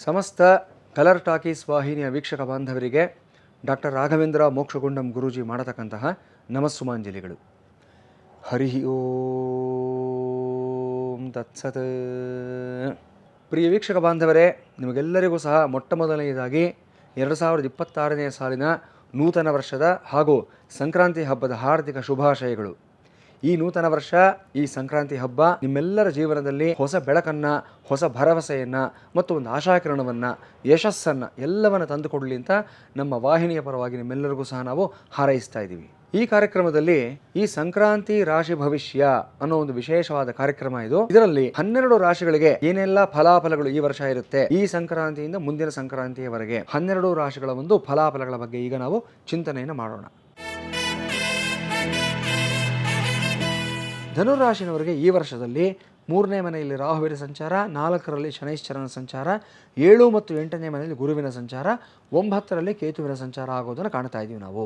ಸಮಸ್ತ colour talkies ವಾಹಿನಿಯ ವೀಕ್ಷಕ ಬಾಂಧವರಿಗೆ ಡಾಕ್ಟರ್ ರಾಘವೇಂದ್ರ ಮೋಕ್ಷಗುಂಡಂ ಗುರೂಜಿ ಮಾಡತಕ್ಕಂತಹ ನಮಸ್ಸುಮಾಂಜಲಿಗಳು. ಹರಿ ಓಂ ತತ್ಸತ್. ಪ್ರಿಯ ವೀಕ್ಷಕ ಬಾಂಧವರೇ, ನಿಮಗೆಲ್ಲರಿಗೂ ಸಹ ಮೊಟ್ಟಮೊದಲನೆಯದಾಗಿ 2026ನೇ ಸಾಲಿನ ನೂತನ ವರ್ಷದ ಹಾಗೂ ಸಂಕ್ರಾಂತಿ ಹಬ್ಬದ ಹಾರ್ದಿಕ ಶುಭಾಶಯಗಳು. ಈ ನೂತನ ವರ್ಷ, ಈ ಸಂಕ್ರಾಂತಿ ಹಬ್ಬ ನಿಮ್ಮೆಲ್ಲರ ಜೀವನದಲ್ಲಿ ಹೊಸ ಬೆಳಕನ್ನು, ಹೊಸ ಭರವಸೆಯನ್ನು ಮತ್ತು ಒಂದು ಆಶಾಕಿರಣವನ್ನು, ಯಶಸ್ಸನ್ನು ಎಲ್ಲವನ್ನು ತಂದುಕೊಡಲಿ ಅಂತ ನಮ್ಮ ವಾಹಿನಿಯ ಪರವಾಗಿ ನಿಮ್ಮೆಲ್ಲರಿಗೂ ಸಹ ನಾವು ಹಾರೈಸ್ತಾ ಇದ್ದೀವಿ. ಈ ಕಾರ್ಯಕ್ರಮದಲ್ಲಿ ಈ ಸಂಕ್ರಾಂತಿ ರಾಶಿ ಭವಿಷ್ಯ ಅನ್ನೋ ಒಂದು ವಿಶೇಷವಾದ ಕಾರ್ಯಕ್ರಮ ಇದು. ಇದರಲ್ಲಿ 12 ರಾಶಿಗಳಿಗೆ ಏನೆಲ್ಲ ಫಲಾಫಲಗಳು ಈ ವರ್ಷ ಇರುತ್ತೆ, ಈ ಸಂಕ್ರಾಂತಿಯಿಂದ ಮುಂದಿನ ಸಂಕ್ರಾಂತಿಯವರೆಗೆ 12 ರಾಶಿಗಳ ಒಂದು ಫಲಾಫಲಗಳ ಬಗ್ಗೆ ಈಗ ನಾವು ಚಿಂತನೆಯನ್ನು ಮಾಡೋಣ. ಧನುರಾಶಿನವರಿಗೆ ಈ ವರ್ಷದಲ್ಲಿ 3ನೇ ಮನೆಯಲ್ಲಿ ರಾಹುವಿನ ಸಂಚಾರ, 4ರಲ್ಲಿ ಶನೈಶ್ಚರನ ಸಂಚಾರ, 7 ಮತ್ತು 8ನೇ ಮನೆಯಲ್ಲಿ ಗುರುವಿನ ಸಂಚಾರ, 9ರಲ್ಲಿ ಕೇತುವಿನ ಸಂಚಾರ ಆಗೋದನ್ನು ಕಾಣ್ತಾ ಇದ್ದೀವಿ ನಾವು.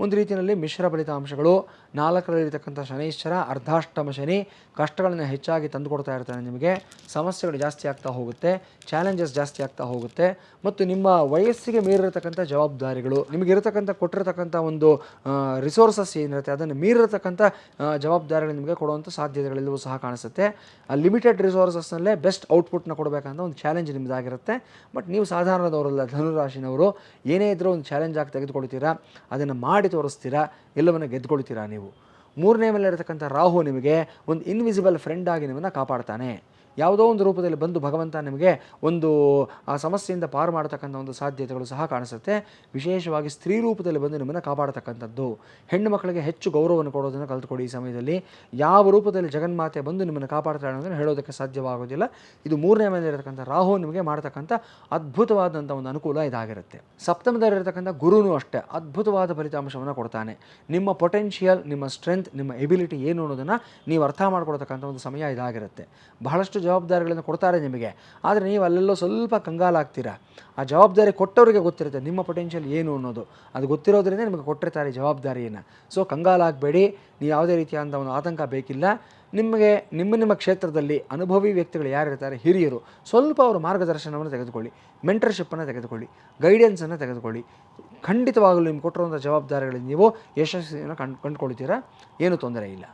ಒಂದು ರೀತಿಯಲ್ಲಿ ಮಿಶ್ರ ಫಲಿತಾಂಶಗಳು. 4ರಲ್ಲಿರ್ತಕ್ಕಂಥ ಶನೈಶ್ಚರ ಅರ್ಧಾಷ್ಟಮ ಶನಿ ಕಷ್ಟಗಳನ್ನು ಹೆಚ್ಚಾಗಿ ತಂದುಕೊಡ್ತಾ ಇರ್ತಾನೆ. ನಿಮಗೆ ಸಮಸ್ಯೆಗಳು ಜಾಸ್ತಿ ಆಗ್ತಾ ಹೋಗುತ್ತೆ, ಚಾಲೆಂಜಸ್ ಜಾಸ್ತಿ ಆಗ್ತಾ ಹೋಗುತ್ತೆ ಮತ್ತು ನಿಮ್ಮ ವಯಸ್ಸಿಗೆ ಮೀರಿರತಕ್ಕಂಥ ಜವಾಬ್ದಾರಿಗಳು, ನಿಮಗಿರತಕ್ಕಂಥ ಕೊಟ್ಟಿರತಕ್ಕಂಥ ಒಂದು ರಿಸೋರ್ಸಸ್ ಏನಿರುತ್ತೆ ಅದನ್ನು ಮೀರಿರತಕ್ಕಂಥ ಜವಾಬ್ದಾರಿಗಳು ನಿಮಗೆ ಕೊಡುವಂಥ ಸಾಧ್ಯತೆಗಳೆಲ್ಲವೂ ಸಹ ಕಾಣಿಸುತ್ತೆ. ಆ ಲಿಮಿಟೆಡ್ ರಿಸೋರ್ಸಸ್ನಲ್ಲೇ ಬೆಸ್ಟ್ ಔಟ್ಪುಟ್ನ ಕೊಡಬೇಕಂತ ಒಂದು ಚಾಲೆಂಜ್ ನಿಮ್ಮದಾಗಿರುತ್ತೆ. ಬಟ್ ನೀವು ಸಾಧಾರಣದವರಲ್ಲ, ಧನುರಾಶಿನವರು. ಏನೇ ಇದ್ರೂ ಒಂದು ಚಾಲೆಂಜ್ ಆಗಿ ತೆಗೆದುಕೊಳ್ತೀರಾ, ಅದನ್ನು ಮಾಡಿ ತೋರಿಸ್ತೀರಾ, ಎಲ್ಲವನ್ನು ಗೆದ್ದುಕೊಳ್ತೀರಾ ನೀವು. 3ನೇ ಮೇಲೆ ಇರತಕ್ಕಂಥ ರಾಹು ನಿಮಗೆ ಒಂದು ಇನ್ವಿಸಿಬಲ್ ಫ್ರೆಂಡ್ ಆಗಿ ನಿಮ್ಮನ್ನು ಕಾಪಾಡ್ತಾನೆ. ಯಾವುದೋ ಒಂದು ರೂಪದಲ್ಲಿ ಬಂದು ಭಗವಂತ ನಿಮಗೆ ಒಂದು ಆ ಸಮಸ್ಯೆಯಿಂದ ಪಾರು ಮಾಡತಕ್ಕಂಥ ಒಂದು ಸಾಧ್ಯತೆಗಳು ಸಹ ಕಾಣಿಸುತ್ತೆ. ವಿಶೇಷವಾಗಿ ಸ್ತ್ರೀ ರೂಪದಲ್ಲಿ ಬಂದು ನಿಮ್ಮನ್ನು ಕಾಪಾಡತಕ್ಕಂಥದ್ದು. ಹೆಣ್ಣು ಮಕ್ಕಳಿಗೆ ಹೆಚ್ಚು ಗೌರವವನ್ನು ಕೊಡೋದನ್ನು ಕಲ್ತ್ಕೊಡಿ. ಈ ಸಮಯದಲ್ಲಿ ಯಾವ ರೂಪದಲ್ಲಿ ಜಗನ್ಮಾತೆ ಬಂದು ನಿಮ್ಮನ್ನು ಕಾಪಾಡ್ತಾಳೆ ಅನ್ನೋದನ್ನು ಹೇಳೋದಕ್ಕೆ ಸಾಧ್ಯವಾಗೋದಿಲ್ಲ. ಇದು 3ನೇ ಮೇಲೆ ಇರತಕ್ಕಂಥ ರಾಹು ನಿಮಗೆ ಮಾಡತಕ್ಕಂಥ ಅದ್ಭುತವಾದಂಥ ಒಂದು ಅನುಕೂಲ ಇದಾಗಿರುತ್ತೆ. ಸಪ್ತಮದಲ್ಲಿರತಕ್ಕಂಥ ಗುರುನೂ ಅಷ್ಟೇ ಅದ್ಭುತವಾದ ಫಲಿತಾಂಶವನ್ನು ಕೊಡ್ತಾನೆ. ನಿಮ್ಮ ಪೊಟೆನ್ಷಿಯಲ್, ನಿಮ್ಮ ಸ್ಟ್ರೆಂತ್, ನಿಮ್ಮ ಎಬಿಲಿಟಿ ಏನು ಅನ್ನೋದನ್ನು ನೀವು ಅರ್ಥ ಮಾಡ್ಕೊಳ್ತಕ್ಕಂಥ ಒಂದು ಸಮಯ ಇದಾಗಿರುತ್ತೆ. ಬಹಳಷ್ಟು ಜವಾಬ್ದಾರಿಗಳನ್ನು ಕೊಡ್ತಾರೆ ನಿಮಗೆ, ಆದರೆ ನೀವು ಅಲ್ಲೆಲ್ಲೋ ಸ್ವಲ್ಪ ಕಂಗಾಲಾಗ್ತೀರಾ. ಆ ಜವಾಬ್ದಾರಿ ಕೊಟ್ಟವರಿಗೆ ಗೊತ್ತಿರುತ್ತೆ ನಿಮ್ಮ ಪೊಟೆನ್ಷಿಯಲ್ ಏನು ಅನ್ನೋದು. ಅದು ಗೊತ್ತಿರೋದ್ರಿಂದ ನಿಮಗೆ ಕೊಟ್ಟಿರ್ತಾರೆ ಜವಾಬ್ದಾರಿಯನ್ನು. ಸೊ ಕಂಗಾಲಾಗಬೇಡಿ, ನೀವು ಯಾವುದೇ ರೀತಿಯಾದ ಒಂದು ಆತಂಕ ಬೇಕಿಲ್ಲ. ನಿಮಗೆ ನಿಮ್ಮ ಕ್ಷೇತ್ರದಲ್ಲಿ ಅನುಭವಿ ವ್ಯಕ್ತಿಗಳು ಯಾರಿರ್ತಾರೆ, ಹಿರಿಯರು, ಸ್ವಲ್ಪ ಅವರ ಮಾರ್ಗದರ್ಶನವನ್ನು ತೆಗೆದುಕೊಳ್ಳಿ, ಮೆಂಟರ್ಶಿಪ್ಪನ್ನು ತೆಗೆದುಕೊಳ್ಳಿ, ಗೈಡೆನ್ಸನ್ನು ತೆಗೆದುಕೊಳ್ಳಿ. ಖಂಡಿತವಾಗಲೂ ನಿಮ್ಗೆ ಕೊಟ್ಟಿರುವಂಥ ಜವಾಬ್ದಾರಿಗಳಲ್ಲಿ ನೀವು ಯಶಸ್ಸನ್ನು ಕಂಡುಕೊಳ್ತೀರಾ, ಏನೂ ತೊಂದರೆ ಇಲ್ಲ.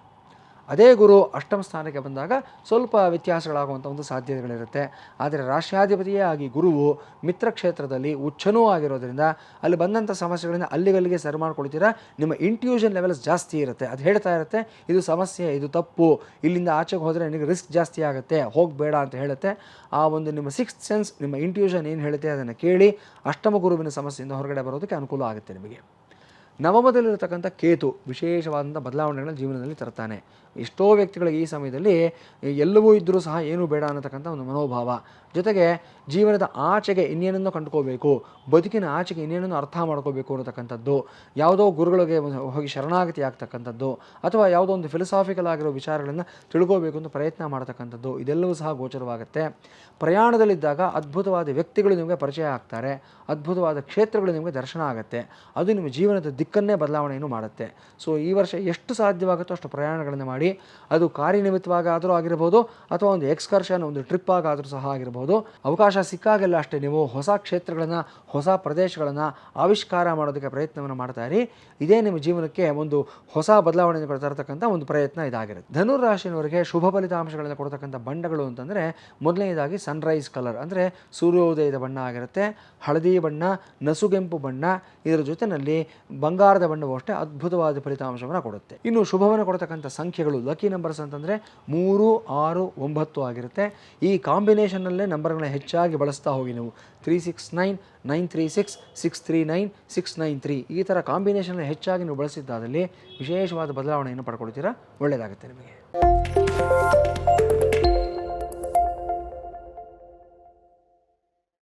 ಅದೇ ಗುರು ಅಷ್ಟಮ ಸ್ಥಾನಕ್ಕೆ ಬಂದಾಗ ಸ್ವಲ್ಪ ವ್ಯತ್ಯಾಸಗಳಾಗುವಂಥ ಒಂದು ಸಾಧ್ಯತೆಗಳಿರುತ್ತೆ. ಆದರೆ ರಾಶ್ಯಾಧಿಪತಿಯೇ ಆಗಿ ಗುರುವು ಮಿತ್ರ ಕ್ಷೇತ್ರದಲ್ಲಿ ಉಚ್ಚನೂ ಆಗಿರೋದ್ರಿಂದ ಅಲ್ಲಿ ಬಂದಂಥ ಸಮಸ್ಯೆಗಳಿಂದ ಅಲ್ಲಿಗಲ್ಲಿಗೆ ಸರಿ ಮಾಡ್ಕೊಳ್ತೀರಾ. ನಿಮ್ಮ ಇಂಟ್ಯೂಷನ್ ಲೆವೆಲ್ಸ್ ಜಾಸ್ತಿ ಇರುತ್ತೆ. ಅದು ಹೇಳ್ತಾ ಇರುತ್ತೆ ಇದು ಸಮಸ್ಯೆ, ಇದು ತಪ್ಪು, ಇಲ್ಲಿಂದ ಆಚೆಗೆ ಹೋದರೆ ನಿನಗೆ ರಿಸ್ಕ್ ಜಾಸ್ತಿ ಆಗುತ್ತೆ, ಹೋಗಬೇಡ ಅಂತ ಹೇಳುತ್ತೆ. ಆ ಒಂದು ನಿಮ್ಮ ಸಿಕ್ಸ್ತ್ ಸೆನ್ಸ್, ನಿಮ್ಮ ಇಂಟ್ಯೂಷನ್ ಏನು ಹೇಳುತ್ತೆ ಅದನ್ನು ಕೇಳಿ ಅಷ್ಟಮ ಗುರುವಿನ ಸಮಸ್ಯೆಯಿಂದ ಹೊರಗಡೆ ಬರೋದಕ್ಕೆ ಅನುಕೂಲ ಆಗುತ್ತೆ ನಿಮಗೆ. ನವಮದಲ್ಲಿರತಕ್ಕಂಥ ಕೇತು ವಿಶೇಷವಾದಂಥ ಬದಲಾವಣೆಗಳನ್ನು ಜೀವನದಲ್ಲಿ ತರ್ತಾನೆ. ಎಷ್ಟೋ ವ್ಯಕ್ತಿಗಳಿಗೆ ಈ ಸಮಯದಲ್ಲಿ ಎಲ್ಲವೂ ಇದ್ದರೂ ಸಹ ಏನೂ ಬೇಡ ಅನ್ನತಕ್ಕಂಥ ಒಂದು ಮನೋಭಾವ, ಜೊತೆಗೆ ಜೀವನದ ಆಚೆಗೆ ಇನ್ನೇನನ್ನು ಕಂಡುಕೋಬೇಕು, ಬದುಕಿನ ಆಚೆಗೆ ಇನ್ನೇನನ್ನು ಅರ್ಥ ಮಾಡ್ಕೋಬೇಕು ಅನ್ನತಕ್ಕಂಥದ್ದು, ಯಾವುದೋ ಗುರುಗಳಿಗೆ ಹೋಗಿ ಶರಣಾಗತಿ ಆಗ್ತಕ್ಕಂಥದ್ದು, ಅಥವಾ ಯಾವುದೋ ಒಂದು ಫಿಲಸಾಫಿಕಲ್ ಆಗಿರೋ ವಿಚಾರಗಳನ್ನು ತಿಳ್ಕೋಬೇಕು ಅಂತ ಪ್ರಯತ್ನ ಮಾಡ್ತಕ್ಕಂಥದ್ದು, ಇದೆಲ್ಲವೂ ಸಹ ಗೋಚರವಾಗುತ್ತೆ. ಪ್ರಯಾಣದಲ್ಲಿದ್ದಾಗ ಅದ್ಭುತವಾದ ವ್ಯಕ್ತಿಗಳು ನಿಮಗೆ ಪರಿಚಯ ಆಗ್ತಾರೆ, ಅದ್ಭುತವಾದ ಕ್ಷೇತ್ರಗಳು ನಿಮಗೆ ದರ್ಶನ ಆಗುತ್ತೆ. ಅದು ನಿಮ್ಮ ಜೀವನದ ದಿಕ್ಕನ್ನೇ ಬದಲಾವಣೆಯನ್ನು ಮಾಡುತ್ತೆ. ಸೊ ಈ ವರ್ಷ ಎಷ್ಟು ಸಾಧ್ಯವಾಗುತ್ತೋ ಅಷ್ಟು ಪ್ರಯಾಣಗಳನ್ನು ಮಾಡಿ, ಅದು ಕಾರ್ಯನಿಮಿತ್ತವಾಗಾದರೂ ಆಗಿರ್ಬೋದು ಅಥವಾ ಒಂದು ಎಕ್ಸ್ಕರ್ಷನ್, ಒಂದು ಟ್ರಿಪ್ ಆಗಾದರೂ ಸಹ ಆಗಿರ್ಬೋದು. ಅವಕಾಶ ಸಿಕ್ಕಾಗೆಲ್ಲ ಅಷ್ಟೇ ನೀವು ಹೊಸ ಕ್ಷೇತ್ರಗಳನ್ನು, ಹೊಸ ಪ್ರದೇಶಗಳನ್ನು ಆವಿಷ್ಕಾರ ಮಾಡೋದಕ್ಕೆ ಪ್ರಯತ್ನವನ್ನು ಮಾಡ್ತಾ ಇರಿ. ಇದೇ ನಿಮ್ಮ ಜೀವನಕ್ಕೆ ಒಂದು ಹೊಸ ಬದಲಾವಣೆಯನ್ನು ತರತಕ್ಕಂಥ ಒಂದು ಪ್ರಯತ್ನ ಇದಾಗಿರುತ್ತೆ. ಧನುರಾಶಿನವರಿಗೆ ಶುಭ ಫಲಿತಾಂಶಗಳನ್ನು ಕೊಡ್ತಕ್ಕಂಥ ಬಣ್ಣಗಳು ಅಂತಂದರೆ ಮೊದಲನೇದಾಗಿ ಸನ್ರೈಸ್ ಕಲರ್ ಅಂದರೆ ಸೂರ್ಯೋದಯದ ಬಣ್ಣ ಆಗಿರುತ್ತೆ. ಹಳದಿ ಬಣ್ಣ, ನಸುಗೆಂಪು ಬಣ್ಣ, ಇದರ ಜೊತೆಯಲ್ಲಿ ಬಂಗಾರದ ಬಣ್ಣವೂ ಅಷ್ಟೇ ಅದ್ಭುತವಾದ ಫಲಿತಾಂಶವನ್ನು ಕೊಡುತ್ತೆ. ಇನ್ನು ಶುಭವನ್ನು ಕೊಡ್ತಕ್ಕಂಥ ಸಂಖ್ಯೆಗಳು, ಲಕ್ಕಿ ನಂಬರ್ಸ್ ಅಂತಂದರೆ 3, 6, 9 ಆಗಿರುತ್ತೆ. ಈ ಕಾಂಬಿನೇಷನ್ನಲ್ಲೇ ನಂಬರ್ಗಳನ್ನ ಹೆಚ್ಚಾಗಿ ಬಳಸ್ತಾ ಹೋಗಿ ನೀವು. 369, 936, 639, 693 ಈ ಥರ ಕಾಂಬಿನೇಷನ್ ಹೆಚ್ಚಾಗಿ ನೀವು ಬಳಸಿದ್ದಾದಲ್ಲಿ ವಿಶೇಷವಾದ ಬದಲಾವಣೆಯನ್ನು ಪಡ್ಕೊಳ್ತೀರಾ. ಒಳ್ಳೆಯದಾಗುತ್ತೆ ನಿಮಗೆ.